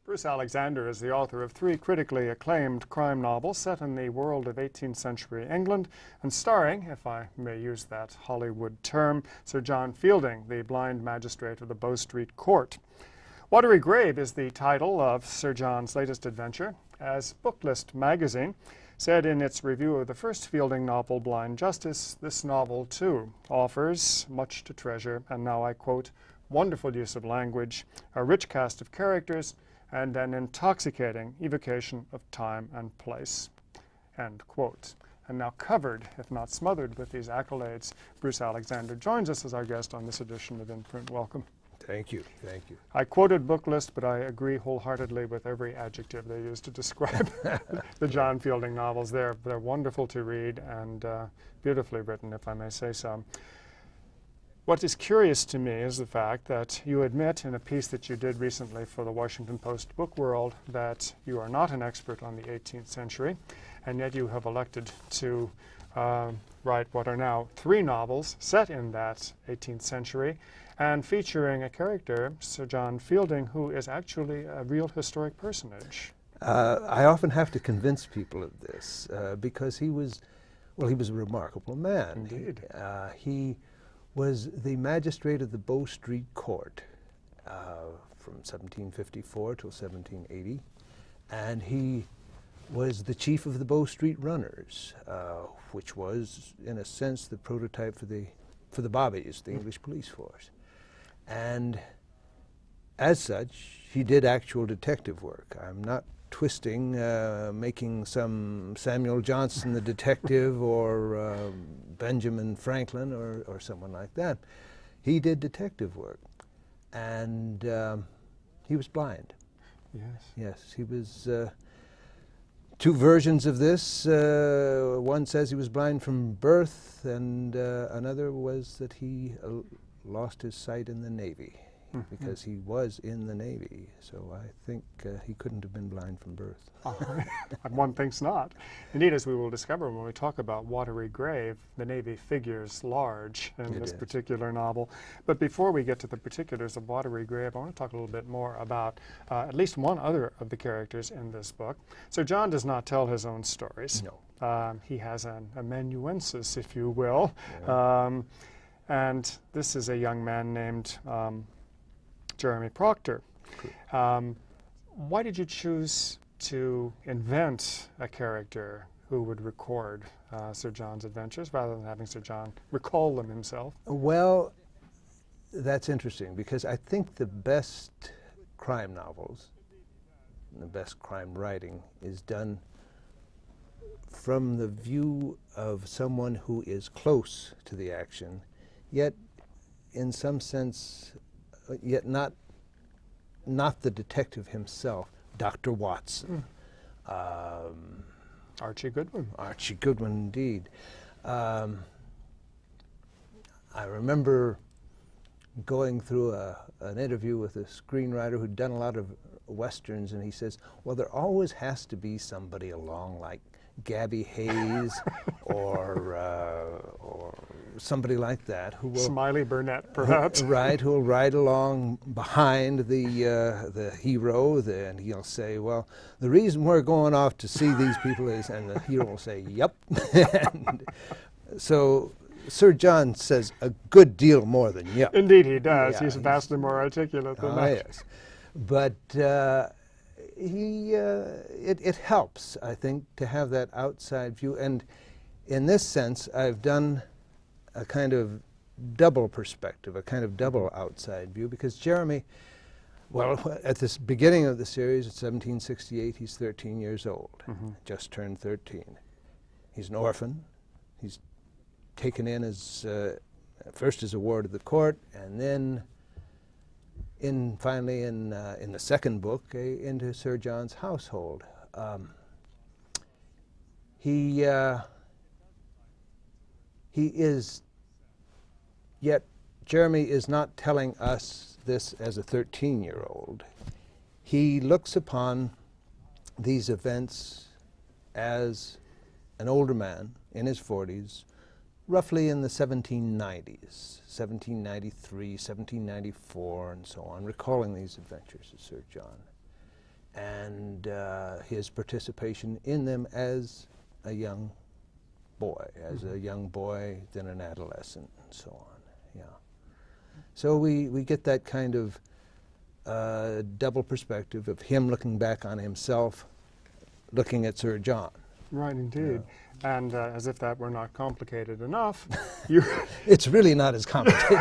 Bruce Alexander is the author of 3 critically acclaimed crime novels set in the world of 18th century England and starring, if I may use that Hollywood term, Sir John Fielding, the blind magistrate of the Bow Street Court. Watery Grave is the title of Sir John's latest adventure, as Booklist magazine said in its review of the first Fielding novel, Blind Justice. This novel, too, offers much to treasure, and now I quote, "wonderful use of language, a rich cast of characters, and an intoxicating evocation of time and place," end quote. And now covered, if not smothered, with these accolades, Bruce Alexander joins us as our guest on this edition of In Print. Welcome. Thank you. Thank you. I quoted Booklist, but I agree wholeheartedly with every adjective they use to describe the John Fielding novels. They're wonderful to read and beautifully written, if I may say so. What is curious to me is the fact that you admit in a piece that you did recently for the Washington Post Book World that you are not an expert on the 18th century, and yet you have elected to write what are now 3 novels set in that 18th century and featuring a character, Sir John Fielding, who is actually a real historic personage. I often have to convince people of this because he was a remarkable man. Indeed. He was the magistrate of the Bow Street Court from 1754 till 1780, and he was the chief of the Bow Street Runners, which was, in a sense, the prototype for the bobbies, the English police force. And as such, he did actual detective work. I'm not twisting, making some Samuel Johnson the detective or Benjamin Franklin or someone like that. He did detective work, and he was blind. Yes. Yes, he was 2 versions of this. One says he was blind from birth, and another was that he lost his sight in the Navy. Because he was in the Navy, so I think he couldn't have been blind from birth. One thinks not. Indeed, as we will discover when we talk about Watery Grave, the Navy figures large in this particular novel. But before we get to the particulars of Watery Grave, I want to talk a little bit more about at least one other of the characters in this book. So John does not tell his own stories. No. He has an amanuensis, if you will. Yeah. And this is a young man named Jeremy Proctor. Why did you choose to invent a character who would record Sir John's adventures rather than having Sir John recall them himself? Well, that's interesting because I think the best crime novels, the best crime writing is done from the view of someone who is close to the action, yet in some sense yet not the detective himself, Dr. Watson. Archie Goodwin. Archie Goodwin, indeed. I remember going through an interview with a screenwriter who'd done a lot of Westerns, and he says, well, there always has to be somebody along like Gabby Hayes or somebody like that who will Smiley Burnett, perhaps. Right, who will ride along behind the hero, and he'll say, well, the reason we're going off to see these people is, and the hero will say, yep. And so Sir John says a good deal more than yep. Indeed he does. Yeah, he's vastly more articulate than that. Yes. But it helps, I think, to have that outside view. And in this sense, I've done a kind of double perspective, a kind of double outside view, because Jeremy, well, at this beginning of the series, in 1768, he's 13 years old, just turned 13. He's an orphan. He's taken in as, first as a ward of the court, and then finally in the second book, into Sir John's household. He is, yet Jeremy is not telling us this as a 13-year-old. He looks upon these events as an older man in his 40s, roughly in the 1790s, 1793, 1794, and so on, recalling these adventures of Sir John. and his participation in them as a young boy, then an adolescent, and so on. Yeah. So we get that kind of double perspective of him looking back on himself, looking at Sir John. Right, indeed. Yeah. And as if that were not complicated enough, you... It's really not as complicated.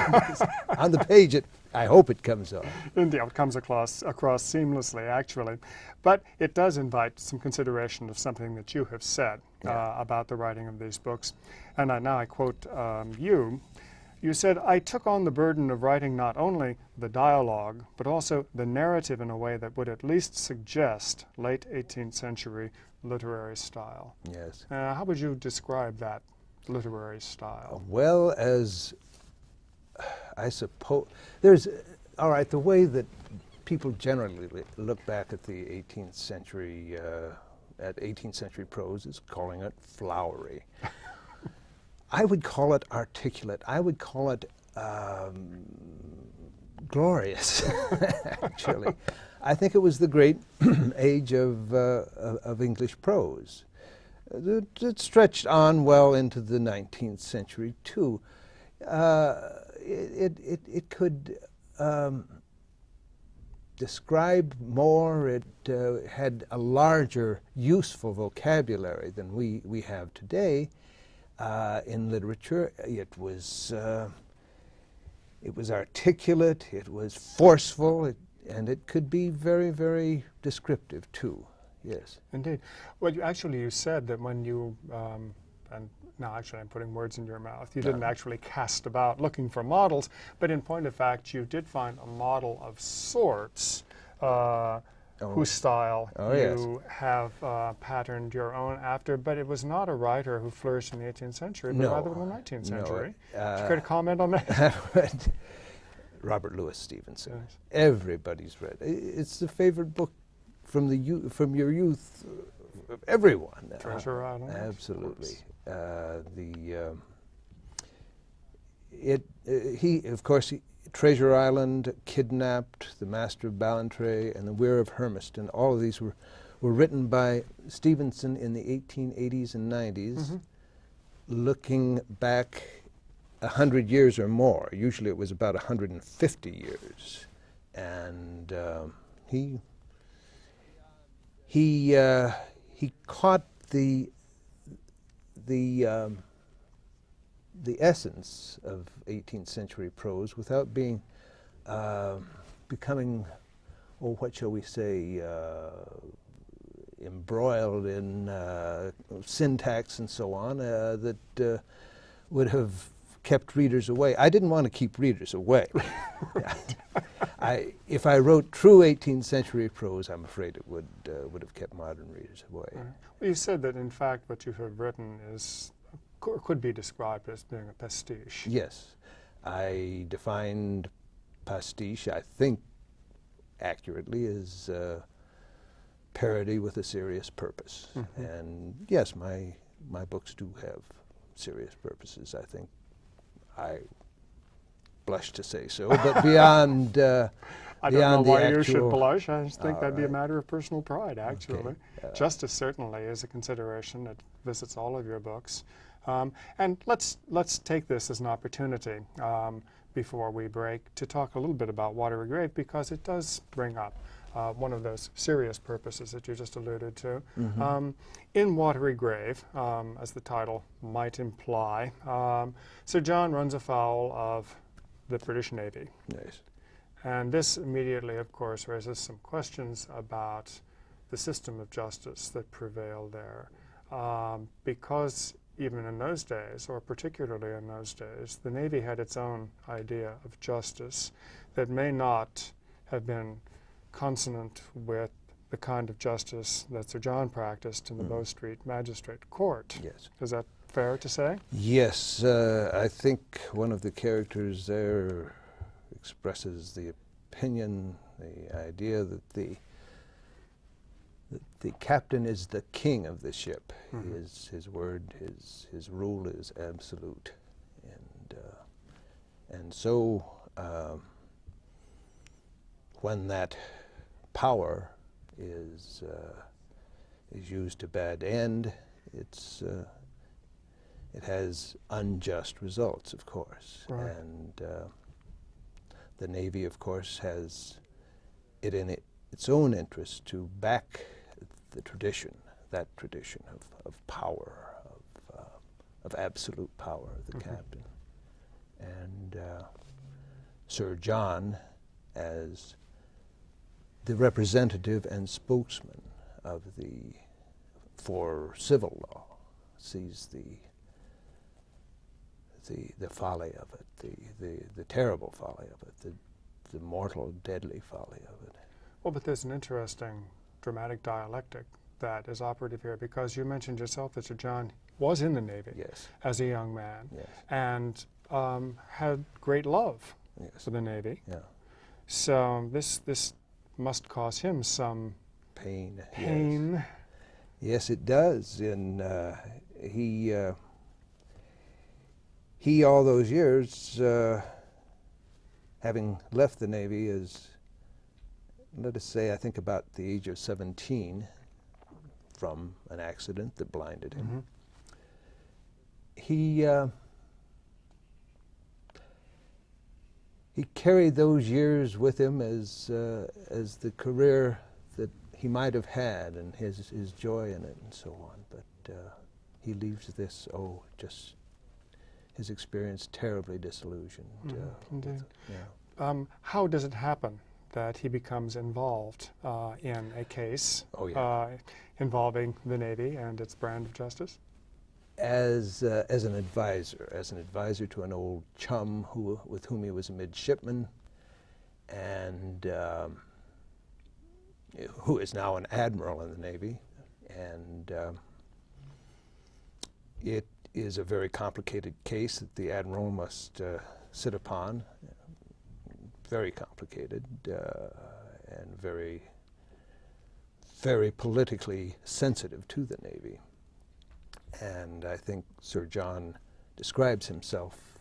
On the page, I hope it comes off. Indeed, it comes across seamlessly, actually. But it does invite some consideration of something that you have said about the writing of these books. And now I quote you. You said, "I took on the burden of writing not only the dialogue, but also the narrative in a way that would at least suggest late 18th century literary style." Yes. How would you describe that literary style? Well, as I suppose, there's, all right, the way that people generally look back at the 18th century, at 18th century prose is calling it flowery. I would call it articulate. I would call it glorious, actually. I think it was the great age of English prose. It stretched on well into the 19th century, too. It could describe more. It had a larger, useful vocabulary than we have today. In literature, it was articulate, it was forceful, and it could be very, very descriptive too. Yes. Indeed. Well, you said that when you, and now actually I'm putting words in your mouth, you didn't actually cast about looking for models, but in point of fact, you did find a model of sorts. Whose style you have patterned your own after, but it was not a writer who flourished in the 18th century, but rather in the 19th century. Do you care to comment on that? Robert Louis Stevenson. Yes. Everybody's read it. It's the favorite book from your youth of everyone. Treasure Island. Absolutely. Of course, Treasure Island, Kidnapped, The Master of Ballantrae, and The Weir of Hermiston. All of these were written by Stevenson in the 1880s and 90s, looking back 100 years or more. Usually it was about 150 years. And he caught the essence of 18th century prose without being becoming, oh, what shall we say, embroiled in syntax and so on that would have kept readers away. I didn't want to keep readers away. If I wrote true 18th century prose, I'm afraid it would have kept modern readers away. Well, you said that in fact what you have written could be described as being a pastiche. Yes. I defined pastiche, I think, accurately as parody with a serious purpose. Mm-hmm. And yes, my books do have serious purposes, I think. I blush to say so, but beyond I don't know why you should blush. I just think that'd be a matter of personal pride, actually. Okay. Justice certainly is a consideration that visits all of your books. And let's take this as an opportunity before we break to talk a little bit about Watery Grave, because it does bring up one of those serious purposes that you just alluded to. Mm-hmm. In Watery Grave, as the title might imply, Sir John runs afoul of the British Navy. Yes. And this immediately, of course, raises some questions about the system of justice that prevailed there. Because even in those days, or particularly in those days, the Navy had its own idea of justice that may not have been consonant with the kind of justice that Sir John practiced in the Bow Street magistrate court. Yes. Is that fair to say? Yes. I think one of the characters there expresses the opinion, the idea that the captain is the king of the ship. Mm-hmm. His word, his rule is absolute, and so when that power is used to bad end, it has unjust results, of course. Right. And the Navy, of course, has it in its own interest to back the tradition, that tradition of power, of absolute power of the captain. And Sir John, as the representative and spokesman of for civil law, sees the folly of it, the terrible folly of it, the mortal, deadly folly of it. Well, but there's an interesting dramatic dialectic that is operative here, because you mentioned yourself that Sir John was in the Navy Yes. as a young man, Yes. and had great love Yes. for the Navy. Yeah. So this must cause him some Pain. pain. Yes, yes it does. And he all those years, having left the Navy as, let us say, I think about the age of 17, from an accident that blinded him, he carried those years with him as the career that he might have had, and his joy in it and so on. But he leaves this, just his experience terribly disillusioned. Indeed. Yeah. How does it happen that he becomes involved in a case involving the Navy and its brand of justice? As an advisor to an old chum with whom he was a midshipman, and who is now an admiral in the Navy, and it is a very complicated case that the admiral must sit upon. Very complicated and very, very politically sensitive to the Navy. And I think Sir John describes himself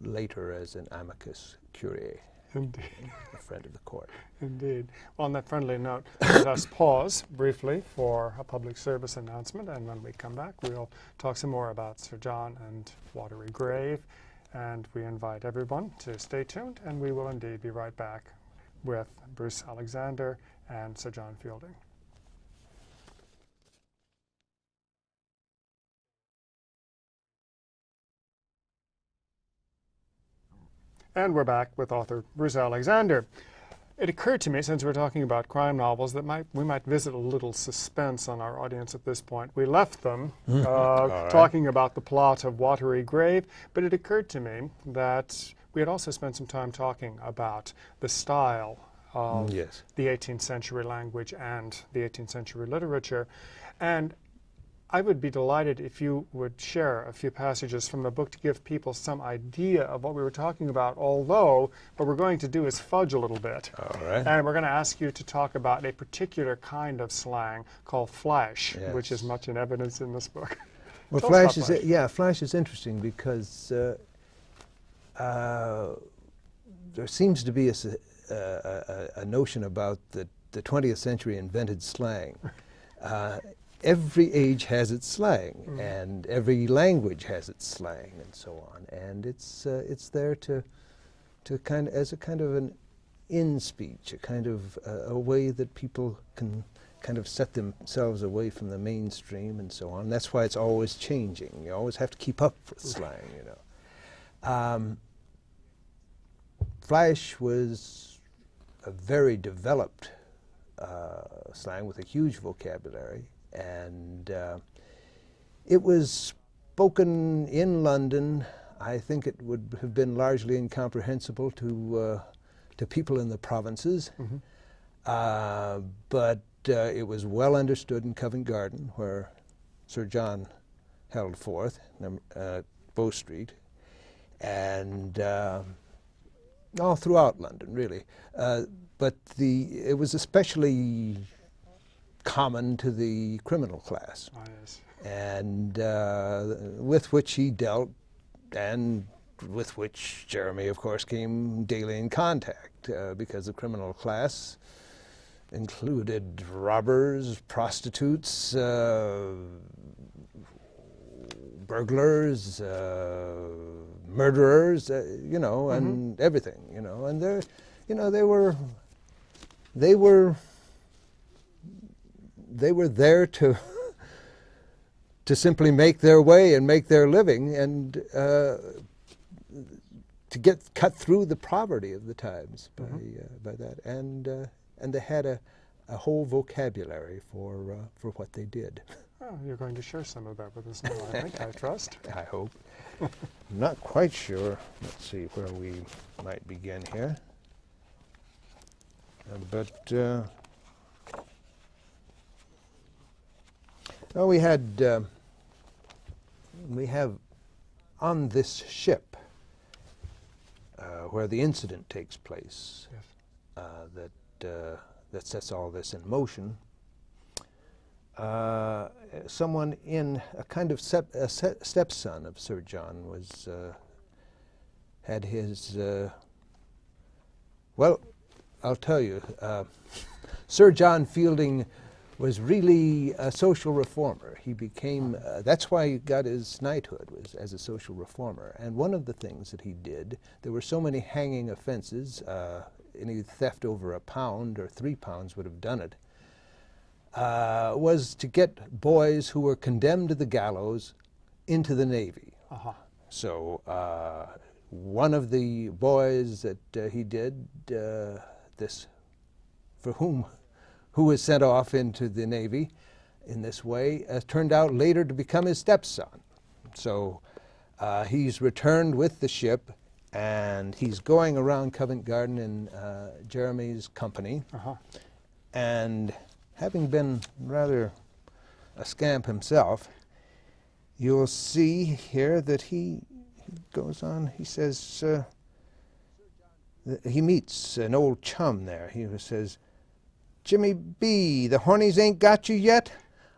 later as an amicus curiae, Indeed. a friend of the court. Indeed. Well, on that friendly note, let us pause briefly for a public service announcement, and when we come back, we'll talk some more about Sir John and Watery Grave. And we invite everyone to stay tuned, and we will indeed be right back with Bruce Alexander and Sir John Fielding. And we're back with author Bruce Alexander. It occurred to me, since we're talking about crime novels, that we might visit a little suspense on our audience at this point. We left them talking about the plot of Watery Grave, but it occurred to me that we had also spent some time talking about the style of the 18th century language and the 18th century literature. And I would be delighted if you would share a few passages from the book to give people some idea of what we were talking about, although what we're going to do is fudge a little bit. All right. And we're going to ask you to talk about a particular kind of slang called flash, which is much in evidence in this book. Well, flash is interesting because there seems to be a notion about the 20th century invented slang. Every age has its slang, and every language has its slang, and so on. And it's there to as a kind of an in speech, a kind of a way that people can kind of set themselves away from the mainstream, and so on. That's why it's always changing. You always have to keep up with slang, you know. Flash was a very developed slang with a huge vocabulary. And it was spoken in London. I think it would have been largely incomprehensible to people in the provinces, but it was well understood in Covent Garden, where Sir John held forth, Bow Street, and all throughout London, really. But it was especially common to the criminal class, and with which he dealt, and with which Jeremy, of course, came daily in contact, because the criminal class included robbers, prostitutes, burglars, murderers, you know, and everything, you know. And they're, you know, they were there to to simply make their way and make their living, and to get cut through the poverty of the times by that. And they had a whole vocabulary for what they did. Oh, you're going to share some of that with us now, I think, I trust. I hope. I'm not quite sure. Let's see where we might begin here. Well, we have on this ship where the incident takes place, yes. That sets all this in motion. Someone in a kind of stepson of Sir John was had his well, I'll tell you, Sir John Fielding was really a social reformer. He became, that's why he got his knighthood, was as a social reformer. And one of the things that he did, there were so many hanging offenses, any theft over £1 or £3 would have done it, was to get boys who were condemned to the gallows into the Navy. So one of the boys that he did this, who was sent off into the Navy in this way, turned out later to become his stepson. So he's returned with the ship, and he's going around Covent Garden in Jeremy's company. And having been rather a scamp himself, you'll see here that he goes on, he says, he meets an old chum there. He says, "Jimmy B, the hornies ain't got you yet?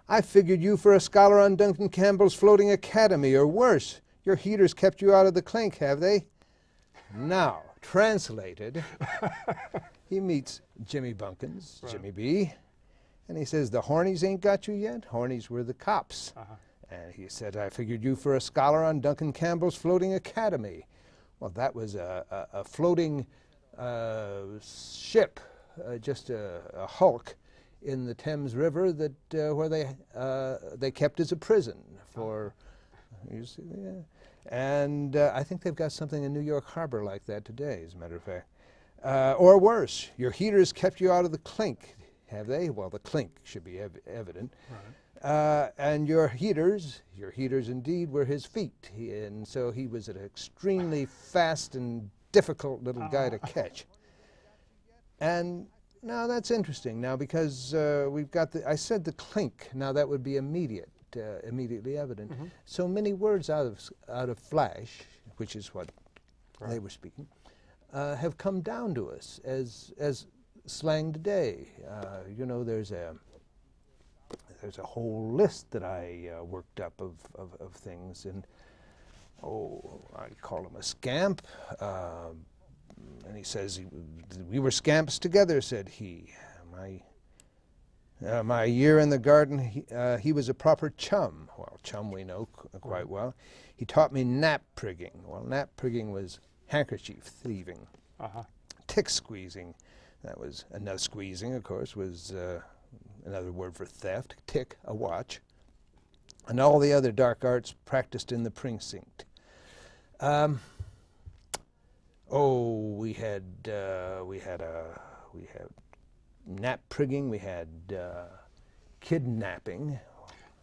I figured you for a scholar on Duncan Campbell's floating academy, or worse. Your heaters kept you out of the clink, have they?" Now, translated, he meets Jimmy Bunkins, right. Jimmy B, and he says, "The hornies ain't got you yet?" Hornies were the cops. And he said, "I figured you for a scholar on Duncan Campbell's floating academy." Well, that was a floating ship, just a hulk in the Thames River that where they kept as a prison for. You see, yeah. And I think they've got something in New York Harbor like that today, as a matter of fact. Or worse, your heaters kept you out of the clink, have they? Well, the clink should be evident. Right. And your heaters indeed were his feet. And so he was an extremely fast and difficult little guy to catch. And now that's interesting now, because we've got I said the clink. Now that would be immediately evident. So many words out of Flash, which is what they were speaking, have come down to us as slang today. You know, there's a whole list that I worked up of things, and I call him a scamp. And he says, "We were scamps together," said he. My year in the garden, he was a proper chum. Well, chum we know quite well. He taught me nap prigging. Well, nap prigging was handkerchief thieving. Tick squeezing. That was another squeezing, of course, was another word for theft. Tick, a watch. And all the other dark arts practiced in the precinct. We had nap prigging, we had kidnapping.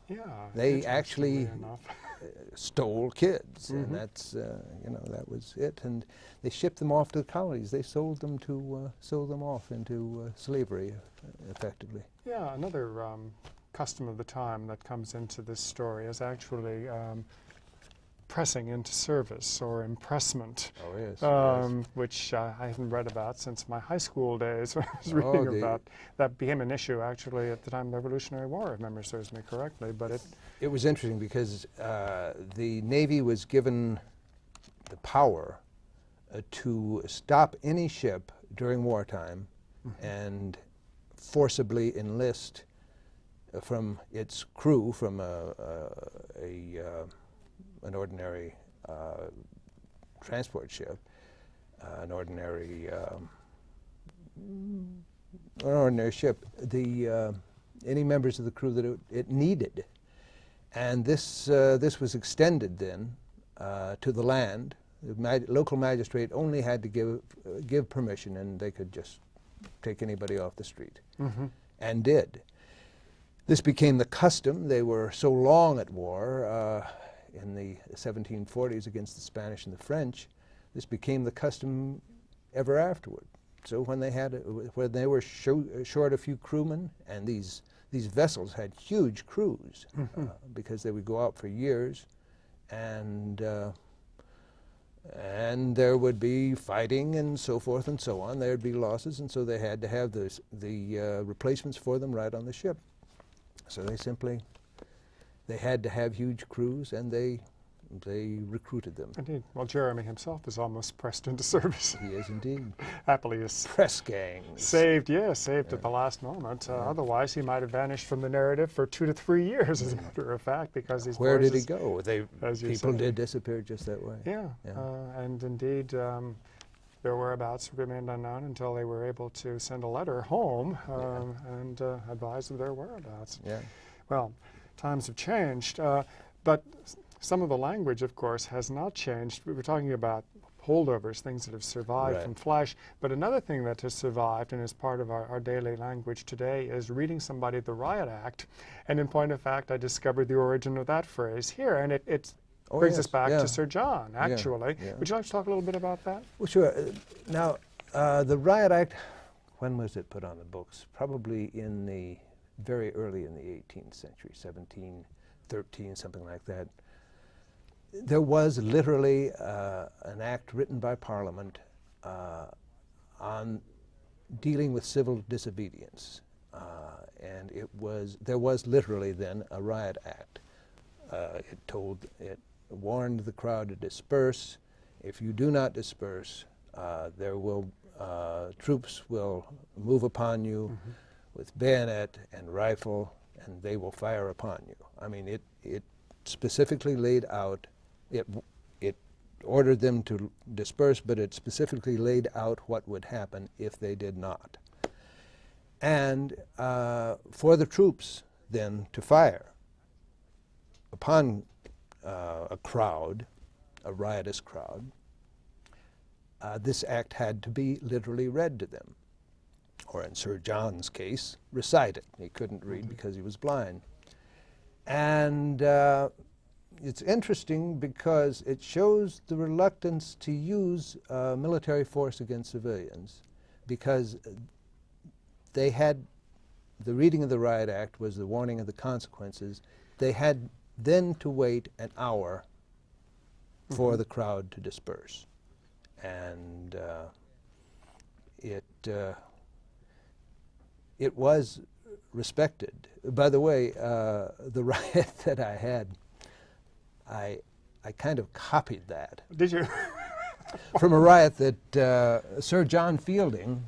Yeah, they actually stole kids, and that's you know, that was it. And they shipped them off to the colonies. They sold them off into slavery, effectively. Yeah, another custom of the time that comes into this story is actually pressing into service, or impressment, which I haven't read about since my high school days when I was reading about. That became an issue actually at the time of the Revolutionary War, if memory serves me correctly. But it was interesting because the Navy was given the power to stop any ship during wartime and forcibly enlist from its crew, from an ordinary transport ship, an ordinary ship, any members of the crew that it needed. And this was extended then to the land. The local magistrate only had to give permission, and they could just take anybody off the street, and did. This became the custom. They were so long at war in the 1740s against the Spanish and the French. This became the custom ever afterward. So when they were short a few crewmen, and these vessels had huge crews because they would go out for years, and there would be fighting and so forth and so on. There would be losses, and so they had to have the replacements for them right on the ship. So they had to have huge crews, and they recruited them. Indeed. Well, Jeremy himself is almost pressed into service. He is indeed. Happily is press gangs. Saved at the last moment. Otherwise, he might have vanished from the narrative for 2 to 3 years, as a matter of fact, because these Where boys, did he go? People did disappear just that way. Yeah. And indeed, their whereabouts remained unknown until they were able to send a letter home and advise of their whereabouts. Yeah. Well, times have changed, but some of the language, of course, has not changed. We were talking about holdovers, things that have survived from flash, but another thing that has survived and is part of our daily language today is reading somebody the Riot Act. And in point of fact, I discovered the origin of that phrase here, and it brings us back to Sir John, actually. Would you like to talk a little bit about that? Well, sure. Now, the Riot Act, when was it put on the books? Probably very early in the 18th century, 1713, something like that. There was literally an act written by Parliament on dealing with civil disobedience, and there was literally then a riot act. It warned the crowd to disperse. If you do not disperse, troops will move upon you with bayonet and rifle, and they will fire upon you. I mean, it specifically laid out. It ordered them to disperse, but it specifically laid out what would happen if they did not. And for the troops then to fire upon a crowd, a riotous crowd, this act had to be literally read to them, or in Sir John's case, recited. He couldn't read because he was blind. And it's interesting because it shows the reluctance to use military force against civilians, because they had, the reading of the Riot Act was the warning of the consequences. They had then to wait an hour for the crowd to disperse. And it was respected. By the way, the riot that I had, I kind of copied that. Did you? From a riot that Sir John Fielding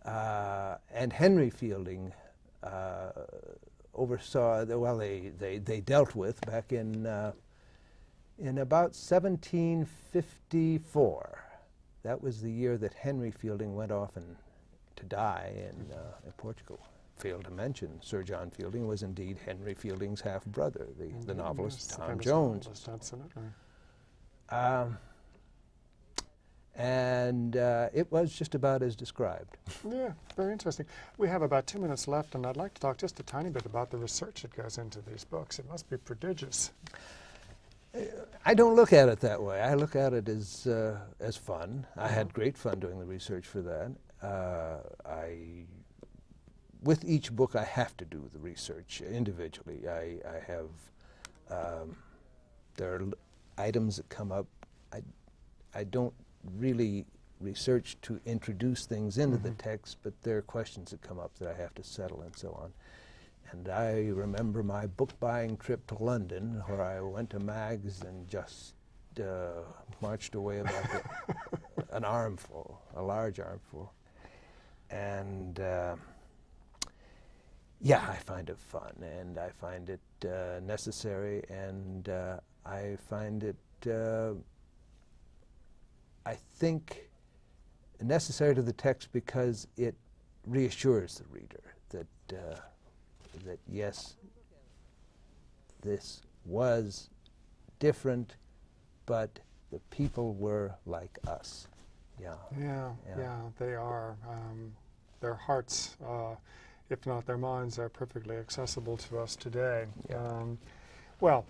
and Henry Fielding oversaw. Well, they dealt with back in about 1754. That was the year that Henry Fielding went off to die in Portugal. Failed to mention Sir John Fielding was indeed Henry Fielding's half-brother, the novelist Tom Jones. Absolutely. And it was just about as described. Yeah, very interesting. We have about 2 minutes left, and I'd like to talk just a tiny bit about the research that goes into these books. It must be prodigious. I don't look at it that way. I look at it as fun. I had great fun doing the research for that. With each book, I have to do the research individually. I have, there are items that come up. I don't really research to introduce things into the text, but there are questions that come up that I have to settle and so on. And I remember my book buying trip to London, where I went to Mags and just marched away about an armful, a large armful. And yeah, I find it fun, and I find it necessary, and I find it, I think, necessary to the text because it reassures the reader that, that yes, this was different, but the people were like us. Yeah. Yeah, yeah, they are. Their hearts, if not their minds, are perfectly accessible to us today. Yeah. Well,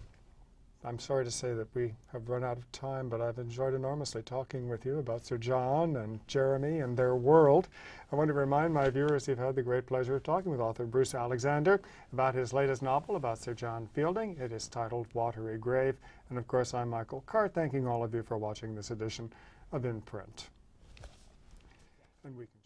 I'm sorry to say that we have run out of time, but I've enjoyed enormously talking with you about Sir John and Jeremy and their world. I want to remind my viewers you've had the great pleasure of talking with author Bruce Alexander about his latest novel about Sir John Fielding. It is titled Watery Grave. And of course, I'm Michael Cart, thanking all of you for watching this edition of In Print. And we can